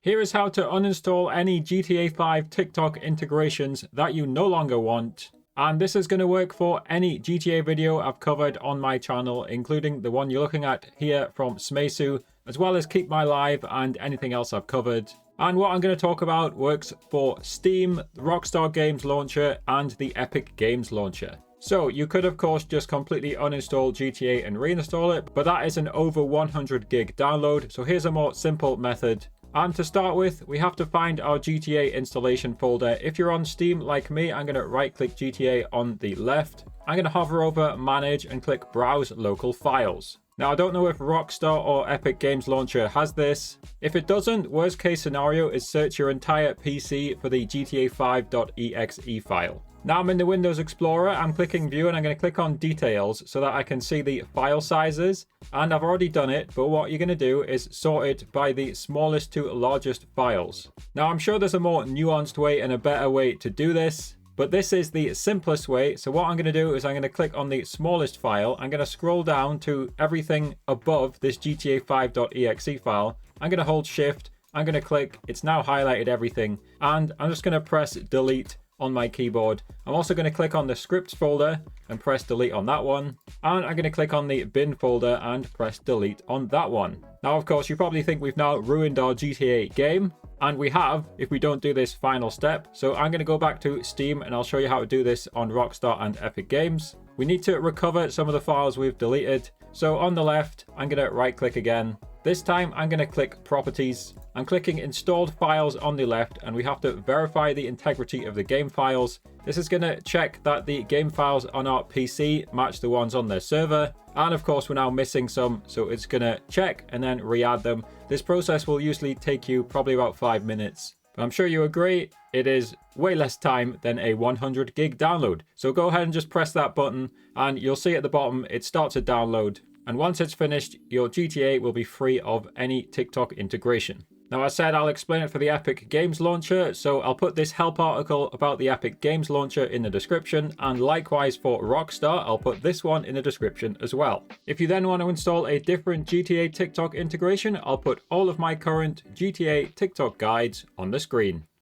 Here is how to uninstall any GTA 5 TikTok integrations that you no longer want. And this is going to work for any GTA video I've covered on my channel, including the one you're looking at here from Smesu, as well as Keep My Live and anything else I've covered. And what I'm going to talk about works for Steam, Rockstar Games Launcher, and the Epic Games Launcher. So you could of course just completely uninstall GTA and reinstall it, but that is an over 100 gig download. So here's a more simple method. And to start with, we have to find our GTA installation folder. If you're on Steam like me, I'm going to right click GTA on the left. I'm going to hover over Manage and click Browse Local Files. Now, I don't know if Rockstar or Epic Games Launcher has this. If it doesn't, worst case scenario is search your entire PC for the GTA5.exe file. Now I'm in the Windows Explorer, I'm clicking View and I'm going to click on Details so that I can see the file sizes. And I've already done it, but what you're going to do is sort it by the smallest to largest files. Now I'm sure there's a more nuanced way and a better way to do this, but this is the simplest way. So what I'm going to do is I'm going to click on the smallest file. I'm going to scroll down to everything above this GTA5.exe file. I'm going to hold Shift. I'm going to click. It's now highlighted everything. And I'm just going to press Delete on my keyboard. I'm also going to click on the scripts folder and press delete on that one. And I'm going to click on the bin folder and press delete on that one. Now, of course, you probably think we've now ruined our GTA game. And we have, if we don't do this final step. So I'm going to go back to Steam and I'll show you how to do this on Rockstar and Epic Games. We need to recover some of the files we've deleted. So on the left, I'm going to right click again. This time I'm going to click Properties. I'm clicking Installed Files on the left and we have to verify the integrity of the game files. This is going to check that the game files on our PC match the ones on their server. And of course, we're now missing some, so it's going to check and then re-add them. This process will usually take you probably about 5 minutes. But I'm sure you agree, it is way less time than a 100 gig download. So go ahead and just press that button and you'll see at the bottom, it starts to download. And once it's finished, your GTA will be free of any TikTok integration. Now, I said I'll explain it for the Epic Games Launcher, so I'll put this help article about the Epic Games Launcher in the description, and likewise for Rockstar, I'll put this one in the description as well. If you then want to install a different GTA TikTok integration, I'll put all of my current GTA TikTok guides on the screen.